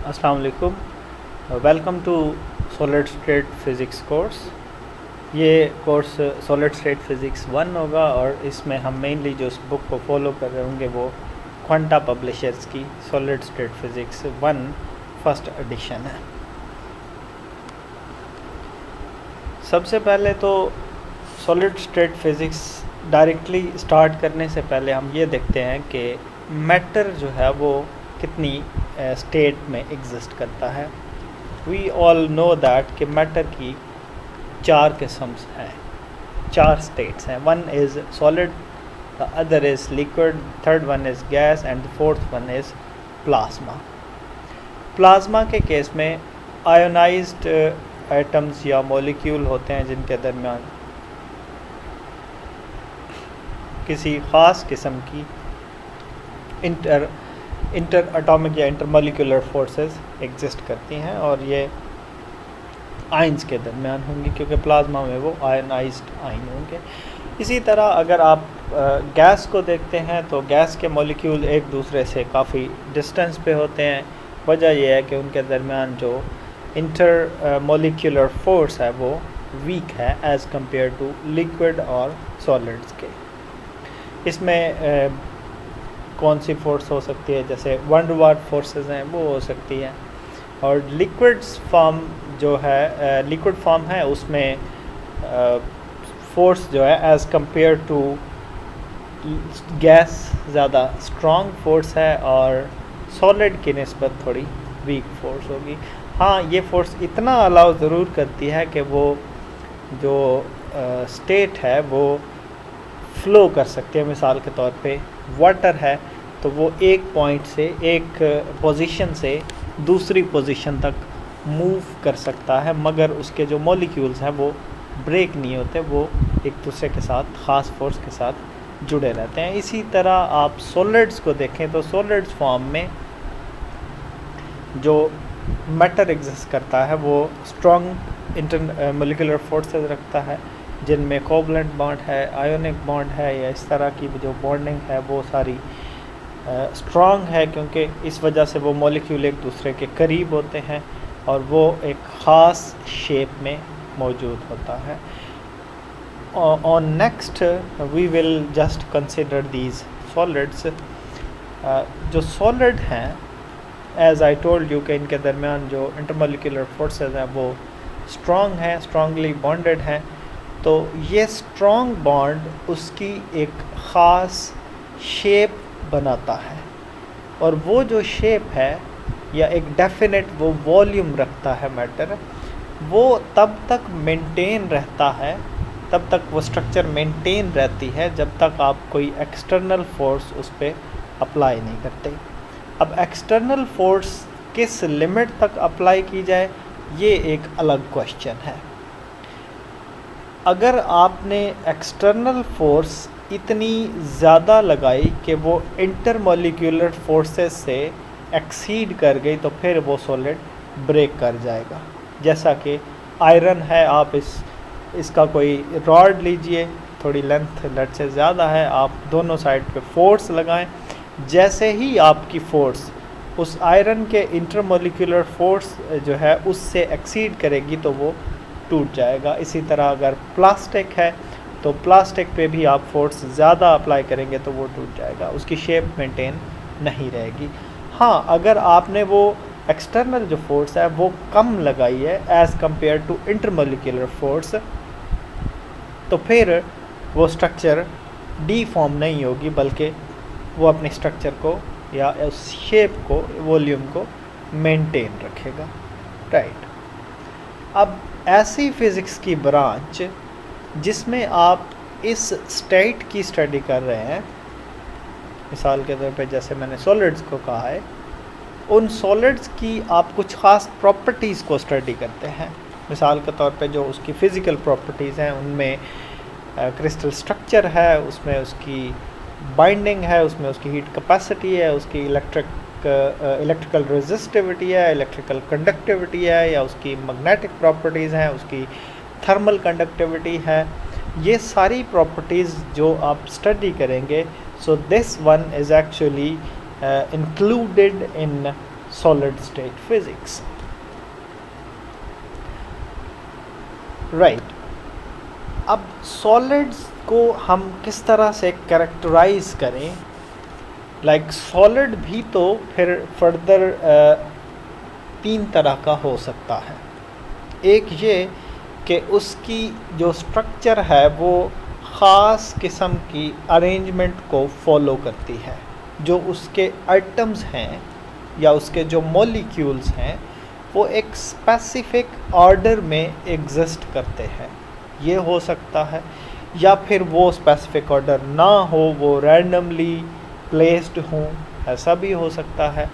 अस्सलाम वालेकुम। Welcome to solid state physics course. ये कोर्स सॉलिड स्टेट फ़िज़िक्स 1 होगा और इसमें हम मेनली जो उस बुक को फॉलो कर रहे होंगे वो क्वांटा पब्लिशर्स की solid state physics 1 first edition है। सबसे पहले तो solid state physics directly start करने से पहले हम ये देखते हैं कि मैटर जो है वो कितनी स्टेट में एग्जिस्ट करता है। वी ऑल नो दैट कि मैटर की 4 किस्म्स हैं, 4 स्टेट्स हैं। One is solid, the other is liquid, third one is gas and the fourth one is plasma. Plasma के केस में आयोनाइज्ड एटम्स या मॉलिक्यूल होते हैं जिनके दरमियान किसी ख़ास किस्म की इंटर एटॉमिक या इंटरमोलिकुलर फोर्सेस एग्जिस्ट करती हैं और ये आयंस के दरमियान होंगी क्योंकि प्लाज्मा में वो आयनाइज्ड आयन होंगे। इसी तरह अगर आप गैस को देखते हैं तो गैस के मॉलिक्यूल एक दूसरे से काफ़ी डिस्टेंस पे होते हैं। वजह यह है कि उनके दरमियान जो इंटर मॉलिक्यूलर फोर्स है वो वीक है एज़ कम्पेयर टू लिक्विड और सॉलिड्स के। इसमें कौन सी फोर्स हो सकती है, जैसे वन डू वार फोर्सेस हैं वो हो सकती हैं। और लिक्विड्स फॉर्म जो है लिक्विड फॉर्म है उसमें फोर्स जो है एज़ कंपेयर टू गैस ज़्यादा स्ट्रॉन्ग फोर्स है और सॉलिड की निस्बत थोड़ी वीक फोर्स होगी। हाँ, ये फोर्स इतना अलाउ ज़रूर करती है कि वो जो स्टेट है वो फ्लो कर सकते हैं। मिसाल के तौर पे वाटर है तो वो एक पॉइंट से एक पोजीशन से दूसरी पोजीशन तक मूव कर सकता है, मगर उसके जो मॉलिक्यूल्स हैं वो ब्रेक नहीं होते, वो एक दूसरे के साथ ख़ास फोर्स के साथ जुड़े रहते हैं। इसी तरह आप सॉलिड्स को देखें तो सॉलिड्स फॉर्म में जो मैटर एग्जिस्ट करता है वो स्ट्रॉन्ग इंटर मॉलिक्यूलर फोर्सेस रखता है जिनमें कोवलेंट बॉन्ड है, आयोनिक बॉन्ड है, या इस तरह की जो बॉन्डिंग है वो सारी स्ट्रॉन्ग है क्योंकि इस वजह से वो मॉलिक्यूल एक दूसरे के करीब होते हैं और वो एक ख़ास शेप में मौजूद होता है। On next we will just consider these solids. जो सॉलिड हैं एज़ आई टोल्ड यू कि इनके दरमियान जो इंटरमोलिकुलर फोर्सेस हैं वो स्ट्रॉन्ग हैं, स्ट्रॉन्गली बॉन्डेड हैं। तो ये स्ट्रॉन्ग बॉन्ड उसकी एक ख़ास शेप बनाता है और वो जो शेप है या एक डेफिनेट वो वॉल्यूम रखता है मैटर, वो तब तक मेंटेन रहता है, तब तक वो स्ट्रक्चर मेंटेन रहती है जब तक आप कोई एक्सटर्नल फोर्स उस पर अप्लाई नहीं करते। अब एक्सटर्नल फोर्स किस लिमिट तक अप्लाई की जाए ये एक अलग क्वेश्चन है। अगर आपने एक्सटर्नल फोर्स इतनी ज़्यादा लगाई कि वो इंटरमोलिकुलर फोर्सेस से एक्सीड कर गई तो फिर वो सॉलिड ब्रेक कर जाएगा। जैसा कि आयरन है, आप इसका कोई रॉड लीजिए, थोड़ी लेंथ लेट से ज़्यादा है, आप दोनों साइड पे फोर्स लगाएं, जैसे ही आपकी फोर्स उस आयरन के इंटरमोलिकुलर फोर्स जो है उससे एक्सीड करेगी तो वो टूट जाएगा। इसी तरह अगर प्लास्टिक है तो प्लास्टिक पे भी आप फोर्स ज़्यादा अप्लाई करेंगे तो वो टूट जाएगा, उसकी शेप मेंटेन नहीं रहेगी। हाँ, अगर आपने वो एक्सटर्नल जो फोर्स है वो कम लगाई है as compared to intermolecular force तो फिर वो स्ट्रक्चर डीफॉर्म नहीं होगी बल्कि वो अपने स्ट्रक्चर को या उस शेप को, वॉल्यूम को मेंटेन रखेगा। राइट। अब ऐसी फ़िज़िक्स की ब्रांच जिसमें आप इस स्टेट की स्टडी कर रहे हैं, मिसाल के तौर पे जैसे मैंने सॉलिड्स को कहा है, उन सॉलिड्स की आप कुछ ख़ास प्रॉपर्टीज़ को स्टडी करते हैं। मिसाल के तौर पे जो उसकी फ़िज़िकल प्रॉपर्टीज़ हैं उनमें क्रिस्टल स्ट्रक्चर है, उसमें उसकी बाइंडिंग है, उसमें उसकी हीट कैपेसिटी है, उसकी इलेक्ट्रिकल रेजिस्टिविटी है, इलेक्ट्रिकल कंडक्टिविटी है, या उसकी मैग्नेटिक प्रॉपर्टीज़ हैं, उसकी थर्मल कंडक्टिविटी है। ये सारी प्रॉपर्टीज़ जो आप स्टडी करेंगे, so this one is actually included in solid state physics. Right, अब सॉलिड्स को हम किस तरह से कैरेक्टराइज करें? लाइक सॉलिड भी तो फिर फर्दर 3 तरह का हो सकता है। एक ये कि उसकी जो स्ट्रक्चर है वो ख़ास किस्म की अरेंजमेंट को फॉलो करती है, जो उसके आइटम्स हैं या उसके जो मॉलिक्यूल्स हैं वो एक स्पेसिफिक ऑर्डर में एग्जिस्ट करते हैं, ये हो सकता है। या फिर वो स्पेसिफिक ऑर्डर ना हो, वो रैंडमली प्लेस्ड हों, ऐसा भी हो सकता है।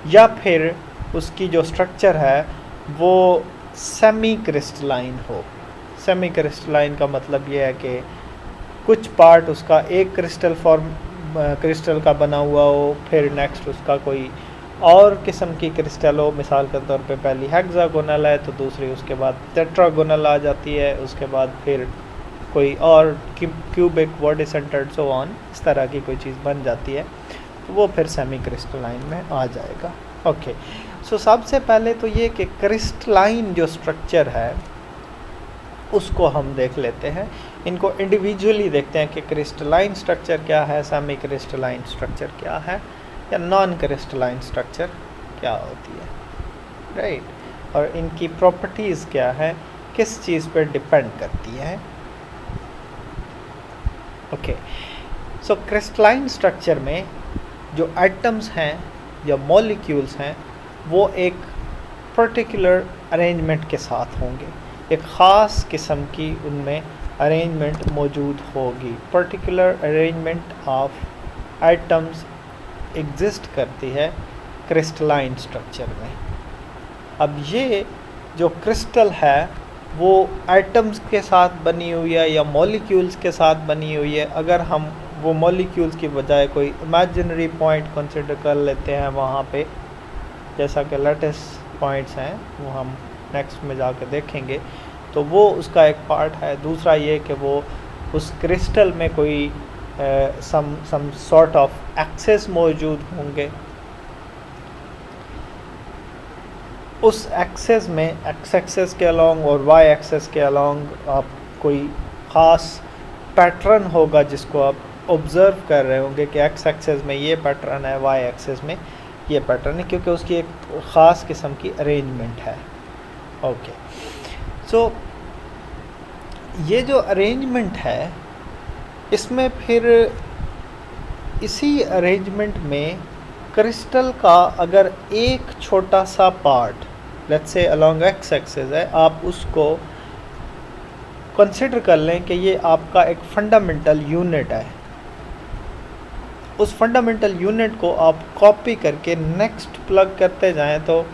या फिर उसकी जो स्ट्रक्चर है वो सेमी क्रिस्टलाइन हो। सेमी क्रिस्टलाइन का मतलब ये है कि कुछ पार्ट उसका एक क्रिस्टल का बना हुआ हो, फिर नेक्स्ट उसका कोई और किस्म की क्रिस्टल हो। मिसाल के तौर पे पहली हेक्सागोनल है तो दूसरी उसके बाद टेट्रागोनल आ जाती है, उसके बाद फिर कोई और cubic body centred so on, इस तरह की कोई चीज़ बन जाती है, तो वो फिर सेमी क्रिस्टलाइन में आ जाएगा। ओके, सो सबसे पहले तो ये कि क्रिस्टलाइन जो स्ट्रक्चर है उसको हम देख लेते हैं। इनको इंडिविजुअली देखते हैं कि क्रिस्टलाइन स्ट्रक्चर क्या है, सेमी क्रिस्टलाइन स्ट्रक्चर क्या है, या नॉन क्रिस्टलाइन स्ट्रक्चर क्या होती है। राइट, और इनकी प्रॉपर्टीज़ क्या है, किस चीज़ पर डिपेंड करती है। ओके, सो क्रिस्टलाइन स्ट्रक्चर में जो एटम्स हैं या मॉलिक्यूल्स हैं वो एक पर्टिकुलर अरेंजमेंट के साथ होंगे, एक ख़ास किस्म की उनमें अरेंजमेंट मौजूद होगी। Particular arrangement of atoms exist करती है क्रिस्टलाइन स्ट्रक्चर में। अब ये जो क्रिस्टल है वो एटम्स के साथ बनी हुई है या मॉलिक्यूल्स के साथ बनी हुई है। अगर हम वो मॉलिक्यूल्स की बजाय कोई इमेजिनरी पॉइंट कंसिडर कर लेते हैं वहाँ पे, जैसा कि लैटिस पॉइंट्स हैं, वो हम नेक्स्ट में जाकर देखेंगे, तो वो उसका एक पार्ट है। दूसरा ये कि वो उस क्रिस्टल में कोई सम सॉर्ट ऑफ एक्सेस मौजूद होंगे। उस एक्सेस में एक्स एक्सेस के अलॉन्ग और वाई एक्सेस के अलॉन्ग आप कोई ख़ास पैटर्न होगा जिसको आप ऑब्ज़र्व कर रहे होंगे कि एक्स एक्सेस में ये पैटर्न है, वाई एक्सेस में ये पैटर्न है, क्योंकि उसकी एक ख़ास किस्म की अरेंजमेंट है। ओके, सो ये जो अरेंजमेंट है इसमें फिर इसी अरेंजमेंट में क्रिस्टल का अगर एक छोटा सा part, let's say along x axis है, आप उसको कंसिडर कर लें कि ये आपका एक फंडामेंटल यूनिट है। उस फंडामेंटल यूनिट को आप कॉपी करके नेक्स्ट प्लग करते जाएं तो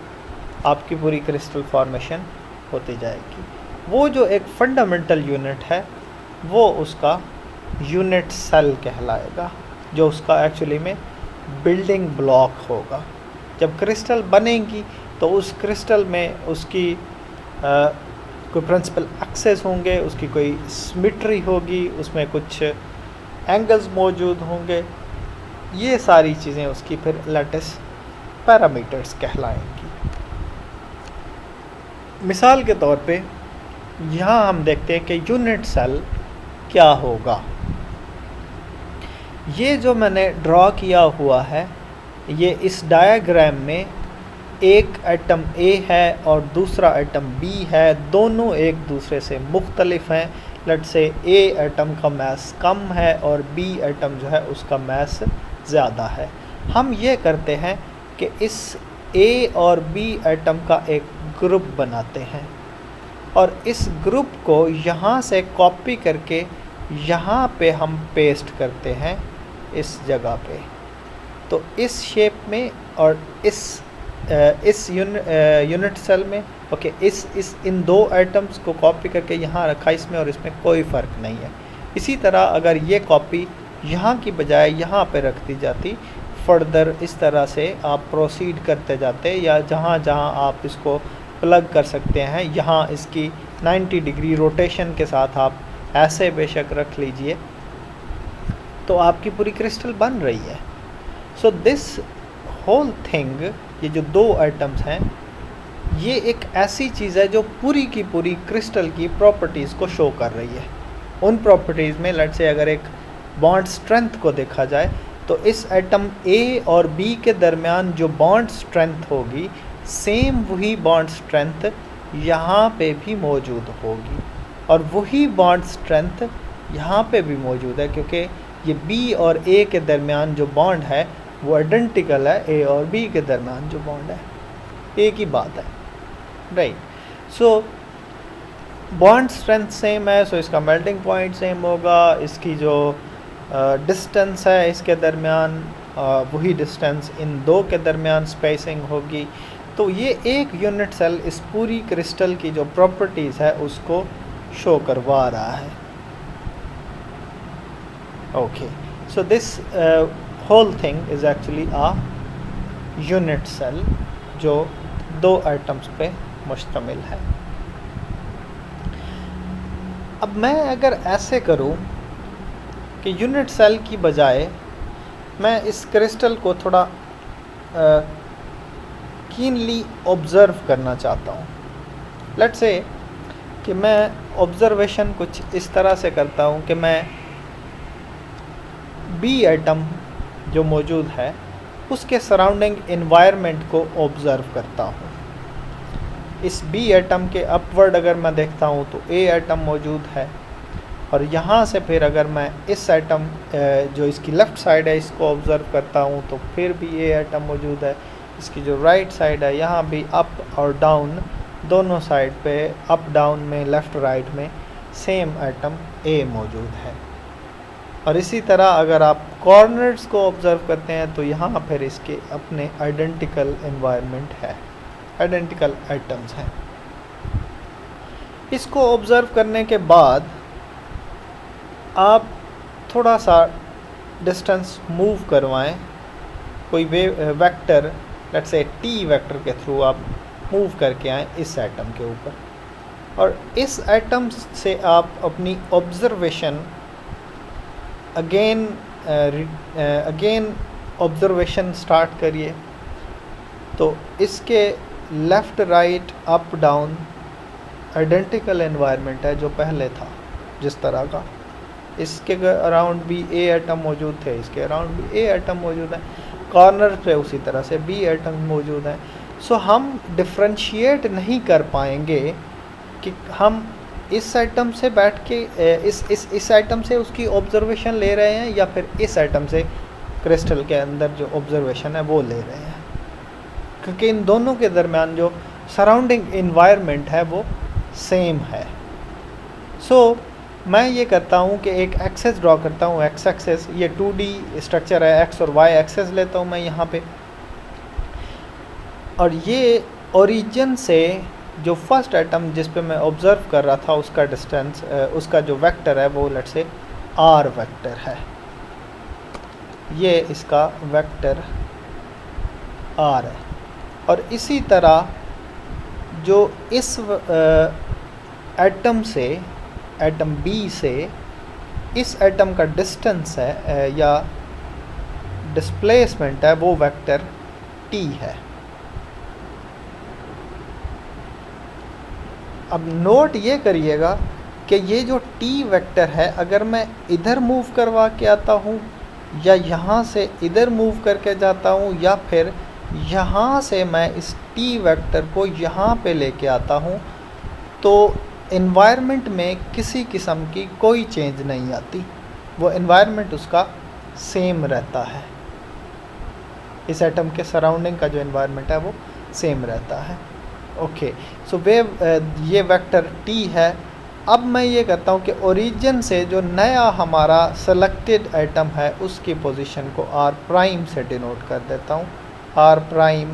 आपकी पूरी क्रिस्टल फॉर्मेशन होती जाएगी। वो जो एक फंडामेंटल यूनिट है वो उसका यूनिट सेल कहलाएगा, जो उसका एक्चुअली में बिल्डिंग ब्लॉक होगा। जब क्रिस्टल बनेगी तो उस क्रिस्टल में उसकी कोई प्रिंसिपल एक्सेस होंगे, उसकी कोई सिमेट्री होगी, उसमें कुछ एंगल्स मौजूद होंगे। ये सारी चीज़ें उसकी फिर लैटिस पैरामीटर्स कहलाएंगी। मिसाल के तौर पे यहाँ हम देखते हैं कि यूनिट सेल क्या होगा। ये जो मैंने ड्रॉ किया हुआ है, ये इस डायग्राम में एक एटम A है और दूसरा एटम B है, दोनों एक दूसरे से मुख्तलिफ हैं। लेट से A एटम का मास कम है और B एटम जो है उसका मास ज़्यादा है। हम ये करते हैं कि इस A और B एटम का एक ग्रुप बनाते हैं और इस ग्रुप को यहाँ से कॉपी करके यहाँ पे हम पेस्ट करते हैं इस जगह पे। तो इस शेप में और इस यूनिट सेल में ओके, इन दो एटम्स को कॉपी करके यहाँ रखा इसमें और इसमें कोई फ़र्क नहीं है। इसी तरह अगर ये कॉपी यहाँ की बजाय यहाँ पे रख दी जाती, फर्दर इस तरह से आप प्रोसीड करते जाते, या जहाँ जहाँ आप इसको प्लग कर सकते हैं, यहाँ इसकी 90 डिग्री रोटेशन के साथ आप ऐसे बेशक रख लीजिए तो आपकी पूरी क्रिस्टल बन रही है। सो दिस होल थिंग ये जो दो एटम्स हैं, ये एक ऐसी चीज़ है जो पूरी की पूरी क्रिस्टल की प्रॉपर्टीज़ को शो कर रही है। उन प्रॉपर्टीज़ में लेट्स से अगर एक बॉन्ड स्ट्रेंथ को देखा जाए तो इस एटम ए और बी के दरमियान जो बॉन्ड स्ट्रेंथ होगी, सेम वही बॉन्ड स्ट्रेंथ यहाँ पे भी मौजूद होगी, और वही बॉन्ड स्ट्रेंथ यहाँ पे भी मौजूद है, क्योंकि ये बी और ए के दरमियान जो बॉन्ड है वो आइडेंटिकल है ए और बी के दरमियान जो बॉन्ड है, एक ही बात है, right. So bond strength same है, सो इसका मेल्टिंग पॉइंट सेम होगा, इसकी जो डिस्टेंस है इसके दरमियान वही डिस्टेंस इन दो के दरमियान स्पेसिंग होगी। तो ये एक यूनिट सेल इस पूरी क्रिस्टल की जो प्रॉपर्टीज़ है उसको शो करवा रहा है। Okay, so this whole thing is actually a unit cell जो दो एटम्स पे मुश्तमिल है। अब मैं अगर ऐसे करूं कि यूनिट सेल की बजाय मैं इस क्रिस्टल को थोड़ा कीनली ऑब्ज़र्व करना चाहता हूँ। लेट्स से कि मैं ऑब्ज़र्वेशन कुछ इस तरह से करता हूँ कि मैं बी एटम जो मौजूद है उसके सराउंडिंग इन्वायरमेंट को ऑब्ज़र्व करता हूँ। इस बी एटम के अपवर्ड अगर मैं देखता हूँ तो ए एटम मौजूद है, और यहाँ से फिर अगर मैं इस एटम जो इसकी लेफ़्ट साइड है इसको ऑब्ज़र्व करता हूँ तो फिर भी ए एटम मौजूद है। इसकी जो राइट साइड है यहाँ भी अप और डाउन दोनों साइड पे, अप डाउन में लेफ़्ट राइट में सेम एटम ए मौजूद है। और इसी तरह अगर आप कॉर्नर्स को ऑब्ज़र्व करते हैं तो यहाँ फिर इसके अपने आइडेंटिकल एनवायरनमेंट है, आइडेंटिकल एटम्स हैं। इसको ऑब्ज़र्व करने के बाद आप थोड़ा सा डिस्टेंस मूव करवाएं, कोई vector let's say T vector के थ्रू आप मूव करके आएँ इस एटम के ऊपर, और इस एटम से आप अपनी ऑब्ज़र्वेशन अगेन ऑब्ज़र्वेशन स्टार्ट करिए। तो इसके left right up down identical environment है जो पहले था जिस तरह का। इसके अराउंड भी ए एटम मौजूद थे, इसके अराउंड भी ए एटम मौजूद है, कॉर्नर पे उसी तरह से बी एटम मौजूद हैं। सो हम डिफ्रेंशिएट नहीं कर पाएंगे कि हम इस आइटम से बैठ के इस आइटम से उसकी ऑब्ज़र्वेशन ले रहे हैं या फिर इस आइटम से क्रिस्टल के अंदर जो ऑब्ज़र्वेशन है वो ले रहे हैं, क्योंकि इन दोनों के दरमियान जो सराउंडिंग इन्वायरमेंट है वो सेम है। सो मैं ये करता हूँ कि एक एक्सेस ड्रॉ करता हूँ, एक्स एक्सेस, ये 2D स्ट्रक्चर है, एक्स और वाई एक्सेस लेता हूँ मैं यहाँ पे, और ये ओरिजिन से जो फर्स्ट एटम जिस पे मैं ऑब्ज़र्व कर रहा था उसका डिस्टेंस, उसका जो वेक्टर है वो लेट्स से आर वेक्टर है, ये इसका वेक्टर आर है। और इसी तरह जो इस एटम से, एटम बी से इस एटम का डिस्टेंस है या डिस्प्लेसमेंट है वो वेक्टर टी है। अब नोट ये करिएगा कि ये जो टी वेक्टर है अगर मैं इधर मूव करवा के आता हूँ या यहाँ से इधर मूव करके जाता हूँ या फिर यहाँ से मैं इस टी वेक्टर को यहाँ पे लेके आता हूँ, तो एनवायरनमेंट में किसी किस्म की कोई चेंज नहीं आती, वो एनवायरनमेंट उसका सेम रहता है। इस एटम के सराउंडिंग का जो एनवायरनमेंट है वो सेम रहता है। ओके, सो ये वेक्टर टी है। अब मैं ये करता हूँ कि ओरिजिन से जो नया हमारा सेलेक्टेड एटम है उसकी पोजीशन को आर प्राइम से डिनोट कर देता हूँ। आर प्राइम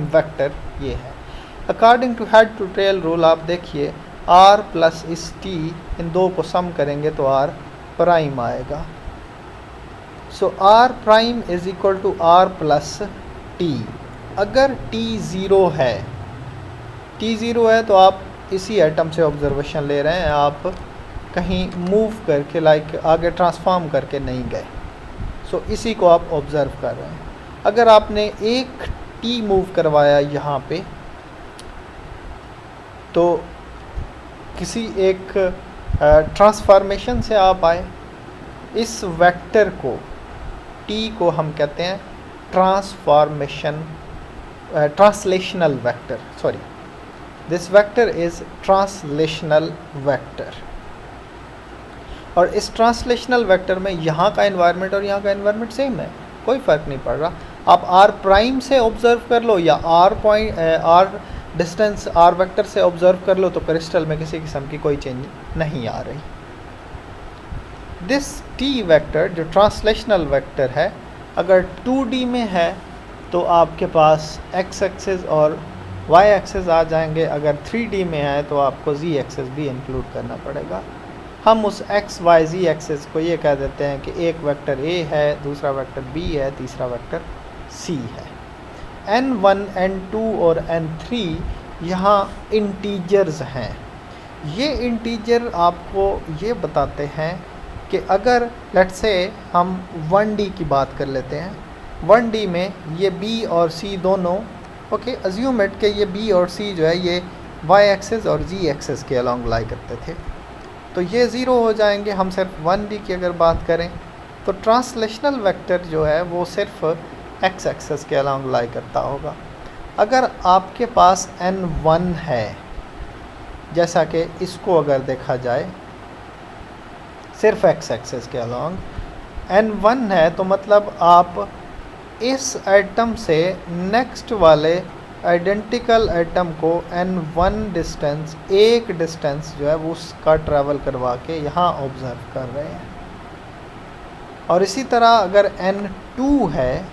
वेक्टर ये है। According to head to tail rule आप देखिए आर प्लस इस टी, इन दो को सम करेंगे तो आर प्राइम आएगा। So R prime is equal to R plus T. अगर टी ज़ीरो है तो आप इसी एटम से ऑब्जर्वेशन ले रहे हैं, आप कहीं मूव करके लाइक आगे ट्रांसफॉर्म करके नहीं गए। सो इसी को आप ऑब्ज़र्व कर रहे हैं। अगर आपने एक टी मूव करवाया यहाँ पे, तो किसी एक ट्रांसफॉर्मेशन से आप आए, इस वेक्टर को टी को हम कहते हैं translational vector, sorry, this vector is translational vector. और इस ट्रांसलेशनल वेक्टर में यहाँ का एनवायरनमेंट और यहाँ का एनवायरनमेंट सेम है, कोई फ़र्क नहीं पड़ रहा। आप आर प्राइम से ऑब्जर्व कर लो या आर डिस्टेंस आर वेक्टर से ऑब्जर्व कर लो, तो क्रिस्टल में किसी किस्म की कोई चेंज नहीं आ रही। दिस टी वेक्टर जो ट्रांसलेशनल वेक्टर है, अगर 2D में है तो आपके पास x एक्सिस और y एक्सिस आ जाएंगे, अगर 3D में है तो आपको z एक्सिस भी इंक्लूड करना पड़ेगा। हम उस x y z एक्सिस को ये कह देते हैं कि एक वेक्टर a है, दूसरा वेक्टर b है, तीसरा वेक्टर c है। n1 n2 और n3 यहाँ इंटीजर्स हैं। ये इंटीजर आपको ये बताते हैं कि अगर लेट्स से हम 1D की बात कर लेते हैं, 1D में ये b और c दोनों, ओके, अज्यूम इट कि ये b और c जो है ये y एक्सिस और z एक्सिस के अलॉन्ग लाई करते थे, तो ये ज़ीरो हो जाएंगे। हम सिर्फ 1D की अगर बात करें तो ट्रांसलेशनल वेक्टर जो है वो सिर्फ x एक्सिस के अलॉन्ग लाई करता होगा। अगर आपके पास n1 है, जैसा कि इसको अगर देखा जाए सिर्फ x एक्सिस के अलॉन्ग n1 है, तो मतलब आप इस एटम से नेक्स्ट वाले आइडेंटिकल एटम को n1 डिस्टेंस, एक डिस्टेंस जो है वो उसका ट्रैवल करवा के यहाँ ऑब्जर्व कर रहे हैं। और इसी तरह अगर n2 है,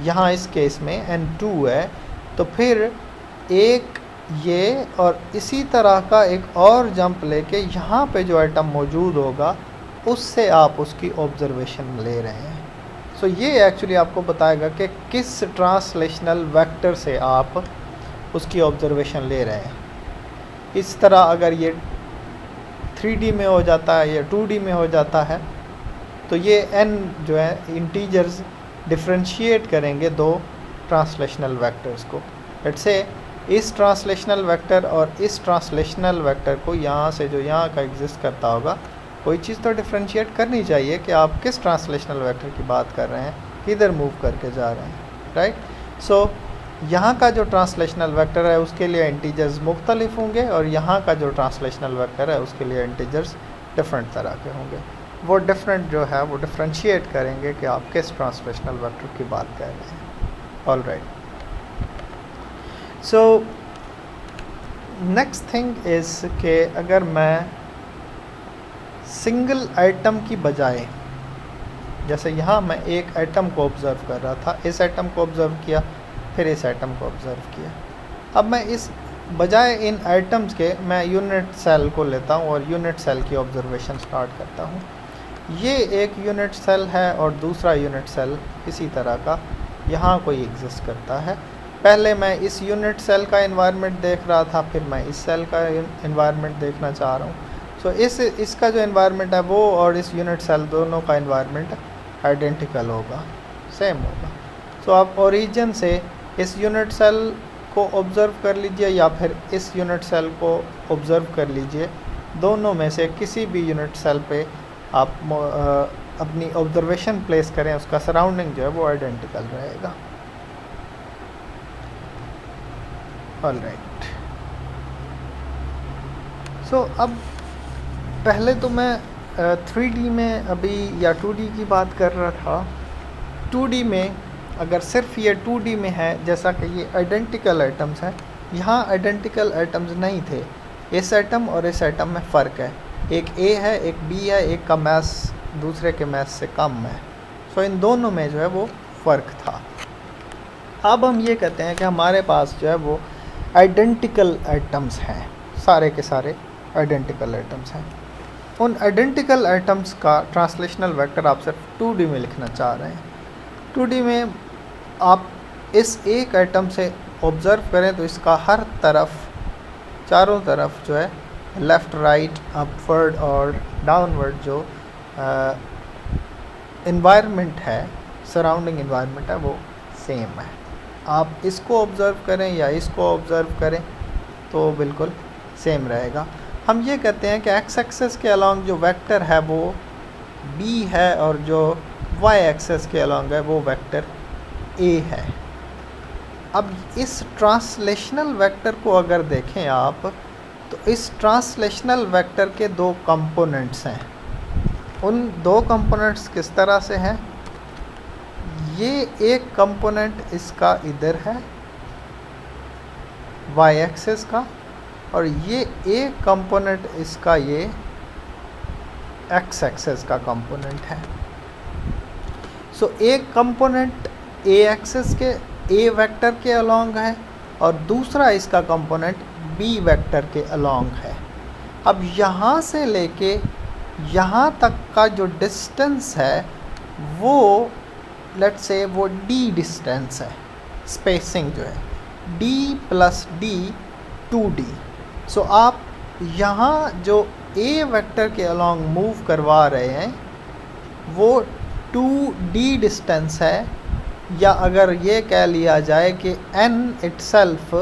यहाँ इस केस में n2 है, तो फिर एक ये और इसी तरह का एक और जंप लेके यहाँ पे जो एटम मौजूद होगा उससे आप उसकी ऑब्जर्वेशन ले रहे हैं। सो ये एक्चुअली आपको बताएगा कि किस ट्रांसलेशनल वेक्टर से आप उसकी ऑब्जर्वेशन ले रहे हैं। इस तरह अगर ये 3D में हो जाता है या 2D में हो जाता है, तो ये n जो है इंटीजर्स डिफ्रेंशिएट करेंगे दो ट्रांसलेशनल वेक्टर्स को। लेट्स से इस ट्रांसलेशनल वेक्टर और इस ट्रांसलेशनल वेक्टर को यहाँ से जो यहाँ का एग्जिस्ट करता होगा, कोई चीज़ तो डिफ्रेंशिएट करनी चाहिए कि आप किस ट्रांसलेशनल वेक्टर की बात कर रहे हैं, किधर मूव करके जा रहे हैं, राइट। सो यहाँ का जो ट्रांसलेशनल वेक्टर है उसके लिए इंटीजर्स मुख्तलिफ होंगे और यहाँ का जो ट्रांसलेशनल वेक्टर है उसके लिए इंटीजर्स डिफरेंट तरह के होंगे। वो डिफरेंट जो है वो डिफ्रेंशिएट करेंगे कि आप किस ट्रांसलेशनल वेक्टर की बात कर रहे हैं। All right, so next thing is कि अगर मैं सिंगल आइटम की बजाय, जैसे यहाँ मैं एक आइटम को ऑब्ज़र्व कर रहा था, इस आइटम को ऑब्ज़र्व किया, फिर इस आइटम को ऑब्ज़र्व किया, अब मैं इस बजाय इन आइटम्स के मैं यूनिट सेल को लेता हूँ और यूनिट सेल की ऑब्ज़र्वेशन स्टार्ट करता हूँ। ये एक यूनिट सेल है और दूसरा यूनिट सेल इसी तरह का यहाँ कोई एग्जिस्ट करता है। पहले मैं इस यूनिट सेल का एनवायरनमेंट देख रहा था, फिर मैं इस सेल का एनवायरनमेंट देखना चाह रहा हूँ। सो इसका जो एनवायरनमेंट है वो और इस यूनिट सेल दोनों का एनवायरनमेंट आइडेंटिकल होगा, सेम होगा। सो आप ओरिजिन से इस यूनिट सेल को ऑब्ज़र्व कर लीजिए या फिर इस यूनिट सेल को ऑब्ज़र्व कर लीजिए, दोनों में से किसी भी यूनिट सेल पे आप अपनी ऑब्जर्वेशन प्लेस करें, उसका सराउंडिंग जो है वो आइडेंटिकल रहेगा। ऑल राइट, सो अब पहले तो मैं 3D में अभी या 2D की बात कर रहा था। 2D में अगर सिर्फ ये 2D में है, जैसा कि ये आइडेंटिकल आइटम्स हैं, यहाँ आइडेंटिकल आइटम्स नहीं थे। इस आइटम और इस आइटम में फ़र्क है, एक A है एक B है, एक का मास दूसरे के मास से कम है। सो इन दोनों में जो है वो फ़र्क था। अब हम ये कहते हैं कि हमारे पास जो है वो आइडेंटिकल आइटम्स हैं, सारे के सारे आइडेंटिकल आइटम्स हैं। उन आइडेंटिकल आइटम्स का ट्रांसलेशनल वेक्टर आप सिर्फ 2D में लिखना चाह रहे हैं। 2D में आप इस एक आइटम से ऑब्ज़र्व करें तो इसका हर तरफ, चारों तरफ जो है लेफ़्ट राइट अपवर्ड और डाउनवर्ड जो एनवायरनमेंट है, सराउंडिंग इन्वायरमेंट है वो सेम है। आप इसको ऑब्ज़र्व करें या इसको ऑब्ज़र्व करें तो बिल्कुल सेम रहेगा। हम ये कहते हैं कि एक्स एक्सेस के अलॉन्ग जो वेक्टर है वो b है और जो वाई एक्सेस के अलॉन्ग है वो वेक्टर a है। अब इस ट्रांसलेशनल वेक्टर को अगर देखें आप तो इस ट्रांसलेशनल वेक्टर के दो कंपोनेंट्स हैं। उन दो कंपोनेंट्स किस तरह से हैं, ये एक कंपोनेंट इसका इधर है वाई एक्सेस का, और ये एक कंपोनेंट इसका ये एक्स एक्सेस का कंपोनेंट है। सो एक कंपोनेंट ए एक्सेस के ए वेक्टर के अलॉन्ग है और दूसरा इसका कंपोनेंट बी वेक्टर के अलॉन्ग है। अब यहाँ से लेके यहाँ तक का जो डिस्टेंस है वो लेट्स से वो d डिस्टेंस है, स्पेसिंग जो है d प्लस d 2d। सो आप यहाँ जो a वेक्टर के अलॉन्ग मूव करवा रहे हैं वो 2d डिस्टेंस है, या अगर ये कह लिया जाए कि n इटसेल्फ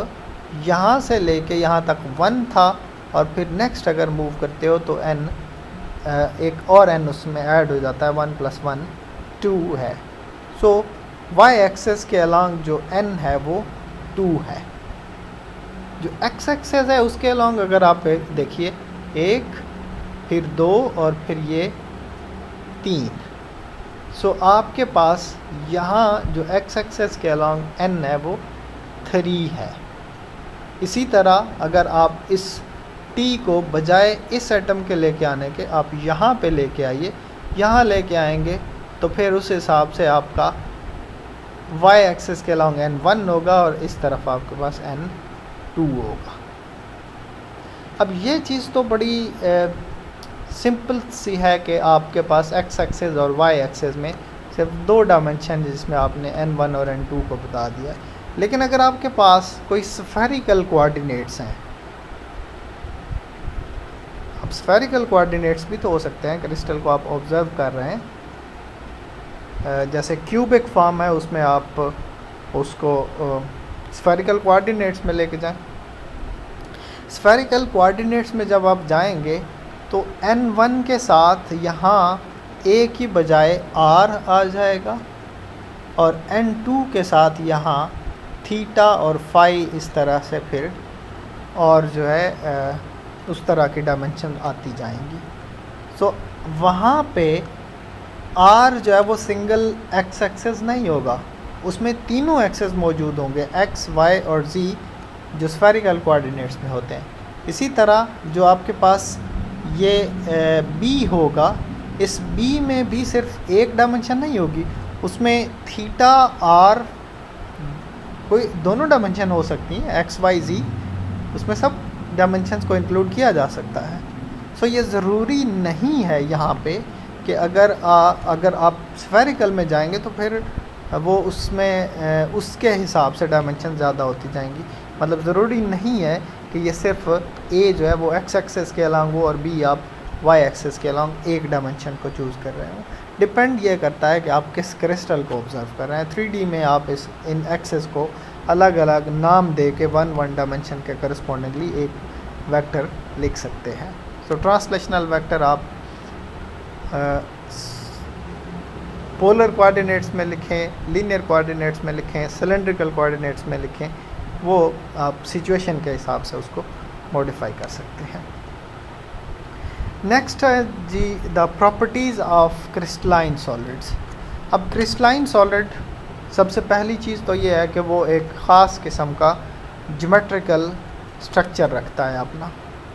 यहाँ से लेके यहाँ तक 1 था और फिर नेक्स्ट अगर मूव करते हो तो n एक और n उसमें ऐड हो जाता है, 1 + 1 2 है। सो y एक्सेस के अलॉन्ग जो n है वो 2 है। जो x एक्सेस है उसके अलॉन्ग अगर आप देखिए 1 फिर 2 और फिर ये 3। सो आपके पास यहाँ जो x एक्सेस के अलॉन्ग n है वो 3 है। इसी तरह अगर आप इस t को बजाय इस एटम के लेके आने के आप यहाँ पे लेके आइए, यहाँ लेके आएंगे तो फिर उस हिसाब से आपका y एक्सेस के अलॉन्ग n 1 होगा और इस तरफ आपके पास n 2 होगा। अब ये चीज़ तो बड़ी सिंपल सी है कि आपके पास x एक्सेस और y एक्सेस में सिर्फ 2 डायमेंशन जिसमें आपने n1 और n2 को बता दिया। लेकिन अगर आपके पास कोई स्फेरिकल कोऑर्डिनेट्स हैं, अब स्फेरिकल कोऑर्डिनेट्स भी तो हो सकते हैं, क्रिस्टल को आप ऑब्ज़र्व कर रहे हैं जैसे क्यूबिक फॉर्म है उसमें आप उसको स्फेरिकल कोऑर्डिनेट्स में लेके जाएं। स्फेरिकल कोऑर्डिनेट्स में जब आप जाएंगे तो n1 के साथ यहाँ a की बजाय r आ जाएगा और n2 के साथ यहाँ थीटा और फाई इस तरह से फिर और जो है उस तरह की डायमेंशन आती जाएंगी। सो वहाँ पे r जो है वो सिंगल x एक्सेस नहीं होगा, उसमें तीनों एक्सेस मौजूद होंगे x, y और z जो स्फेरिकल कोऑर्डिनेट्स में होते हैं। इसी तरह जो आपके पास ये b होगा, इस b में भी सिर्फ एक डायमेंशन नहीं होगी, उसमें थीटा r कोई दोनों डायमेंशन हो सकती हैं, x, y, z, उसमें सब डायमेंशंस को इंक्लूड किया जा सकता है। सो ये ज़रूरी नहीं है यहाँ पे कि अगर आप स्फेरिकल में जाएंगे तो फिर वो उसमें उसके हिसाब से डायमेंशन ज़्यादा होती जाएंगी। मतलब ज़रूरी नहीं है कि ये सिर्फ a जो है वो x एक्सेस के अलॉन्ग हो और b आप y एक्सेस के अलॉन्ग एक डायमेंशन को चूज़ कर रहे हो। डिपेंड ये करता है कि आप किस क्रिस्टल को ऑब्ज़र्व कर रहे हैं। 3D में आप इन एक्सेस को अलग अलग नाम दे के वन डायमेंशन के करस्पॉन्डिंगली एक वेक्टर लिख सकते हैं। सो ट्रांसलेशनल वेक्टर आप पोलर कोऑर्डिनेट्स में लिखें, लीनियर कोऑर्डिनेट्स में लिखें, सिलेंड्रिकल कोऑर्डिनेट्स में लिखें, वो आप सिचुएशन के हिसाब से उसको मॉडिफाई कर सकते हैं। नेक्स्ट है G the properties of crystalline solids. अब क्रिस्टलाइन सॉलिड सबसे पहली चीज़ तो ये है कि वो एक ख़ास किस्म का ज्योमेट्रिकल स्ट्रक्चर रखता है अपना,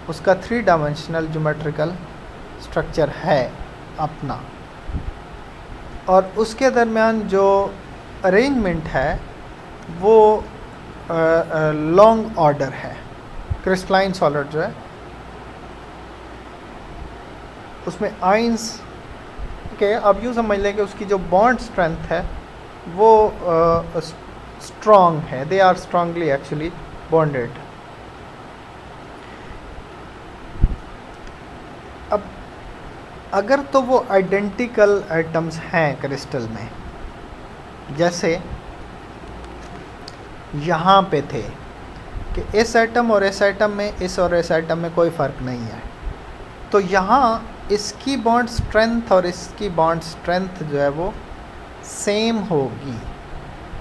उसका 3 डायमेंशनल ज्योमेट्रिकल स्ट्रक्चर है अपना, और उसके दरमियान जो अरेंजमेंट है वो लॉन्ग ऑर्डर है। क्रिस्टलाइन सॉलिड जो है उसमें आइंस के अब यूँ समझ लें कि उसकी जो बॉन्ड स्ट्रेंथ है वो स्ट्रॉन्ग है, they are strongly actually bonded. अब अगर तो वो आइडेंटिकल एटम्स हैं क्रिस्टल में जैसे यहाँ पे थे कि इस एटम और इस एटम में, इस और इस एटम में कोई फ़र्क नहीं है, तो यहाँ इसकी बॉन्ड स्ट्रेंथ और इसकी बॉन्ड स्ट्रेंथ जो है वो सेम होगी।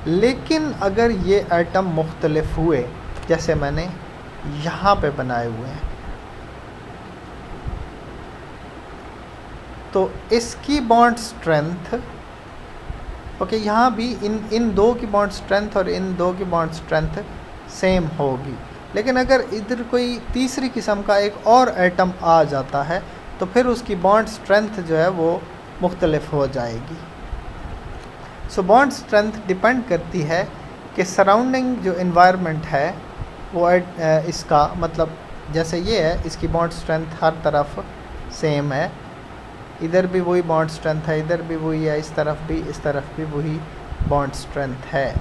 लेकिन अगर ये एटम मुख्तलिफ हुए, जैसे मैंने यहाँ पे बनाए हुए हैं, तो इसकी बॉन्ड स्ट्रेंथ ओके, यहाँ भी इन दो की बॉन्ड स्ट्रेंथ और इन दो की बॉन्ड स्ट्रेंथ सेम होगी। लेकिन अगर इधर कोई तीसरी किस्म का एक और एटम आ जाता है तो फिर उसकी बॉन्ड स्ट्रेंथ जो है वो मुख्तलिफ हो जाएगी। सो बॉन्ड स्ट्रेंथ डिपेंड करती है कि सराउंडिंग जो इन्वायरमेंट है वो इसका मतलब जैसे ये है, इसकी बॉन्ड स्ट्रेंथ हर तरफ सेम है, इधर भी वही बॉन्ड स्ट्रेंथ है, इधर भी वही है, इस तरफ भी वही बॉन्ड स्ट्रेंथ है।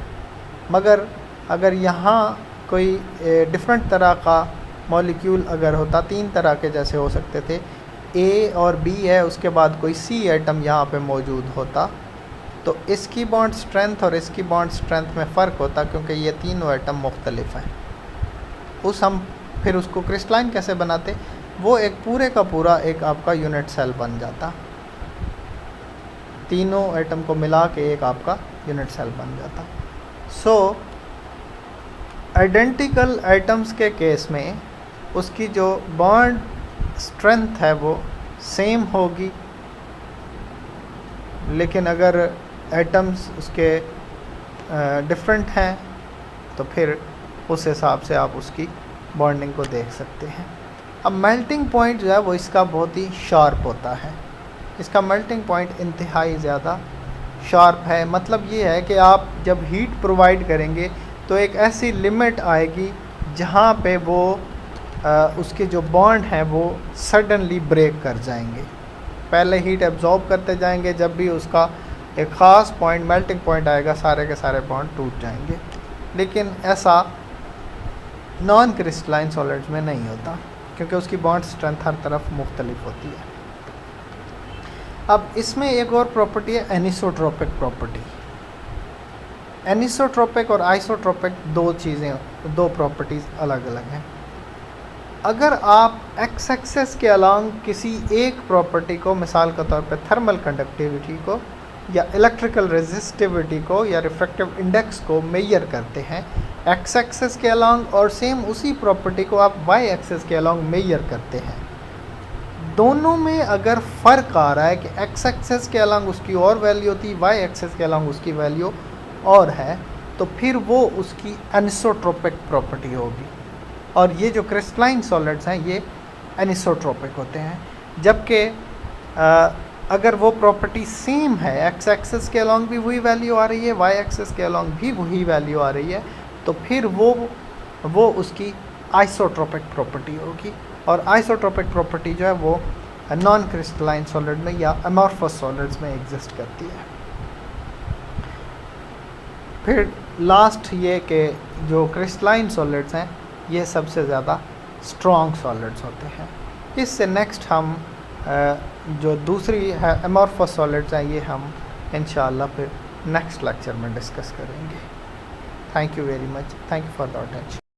मगर अगर यहाँ कोई डिफरेंट तरह का मॉलिक्यूल अगर होता, तीन तरह के जैसे हो सकते थे, ए और बी है, उसके बाद कोई सी एटम यहाँ पे मौजूद होता, तो इसकी बॉन्ड स्ट्रेंथ और इसकी बॉन्ड स्ट्रेंथ में फ़र्क होता, क्योंकि ये तीनों एटम मुख्तलिफ हैं। हम फिर उसको क्रिस्टलाइन कैसे बनाते, वो एक पूरे का पूरा एक आपका यूनिट सेल बन जाता, तीनों एटम को मिला के एक आपका यूनिट सेल बन जाता। सो आइडेंटिकल एटम्स के केस में उसकी जो बॉन्ड स्ट्रेंथ है वो सेम होगी, लेकिन अगर एटम्स उसके डिफरेंट हैं तो फिर उस हिसाब से आप उसकी बॉन्डिंग को देख सकते हैं। अब मेल्टिंग पॉइंट जो है वो इसका बहुत ही शार्प होता है, इसका मेल्टिंग पॉइंट इंतहाई ज़्यादा शार्प है। मतलब ये है कि आप जब हीट प्रोवाइड करेंगे तो एक ऐसी लिमिट आएगी जहाँ पे वो उसके जो बॉन्ड हैं वो सडनली ब्रेक कर जाएंगे। पहले हीट एब्जॉर्ब करते जाएंगे, जब भी उसका एक ख़ास पॉइंट मेल्टिंग पॉइंट आएगा सारे के सारे बॉन्ड टूट जाएंगे। लेकिन ऐसा नॉन क्रिस्टलाइन सॉलिड्स में नहीं होता, क्योंकि उसकी बॉन्ड स्ट्रेंथ हर तरफ मुख्तलिफ होती है। अब इसमें एक और प्रॉपर्टी है एनिसोट्रोपिक प्रॉपर्टी। एनिसोट्रोपिक और आइसोट्रोपिक दो प्रॉपर्टीज़ अलग अलग हैं। अगर आप एक्स एक्सेस के अलॉन्ग किसी एक प्रॉपर्टी को, मिसाल के तौर पे थर्मल कंडक्टिविटी को या इलेक्ट्रिकल रेजिस्टिविटी को या रिफ्रैक्टिव इंडेक्स को मेजर करते हैं एक्स एक्सेस के अलॉन्ग, और सेम उसी प्रॉपर्टी को आप वाई एक्सेस के अलॉन्ग मेजर करते हैं, दोनों में अगर फ़र्क आ रहा है कि एक्स एक्सेस के अलॉन्ग उसकी और वैल्यू होती, वाई एक्सेस के अलॉन्ग उसकी वैल्यू और है, तो फिर वो उसकी एनिसोट्रोपिक प्रॉपर्टी होगी। और ये जो क्रिस्टलाइन सॉलिड्स हैं ये एनिसोट्रोपिक होते हैं। जबकि अगर वो प्रॉपर्टी सेम है, एक्स एक्सेस के अलॉन्ग भी वही वैल्यू आ रही है, वाई एक्सेस के अलॉन्ग भी वही वैल्यू आ रही है, तो फिर वो उसकी आइसोट्रोपिक प्रॉपर्टी होगी। और आइसोट्रोपिक प्रॉपर्टी जो है वो नॉन क्रिस्टलाइन सॉलिड में या अमॉर्फस सॉलिड्स में एग्जिस्ट करती है। फिर लास्ट ये कि जो क्रिस्टलाइन सॉलिड्स हैं ये सबसे ज़्यादा स्ट्रॉन्ग सॉलिड्स होते हैं। इससे नेक्स्ट हम जो दूसरी है अमॉर्फस सॉलिड्स हैं ये हम इंशाअल्लाह फिर नेक्स्ट लेक्चर में डिस्कस करेंगे। Thank you very much, thank you for the attention.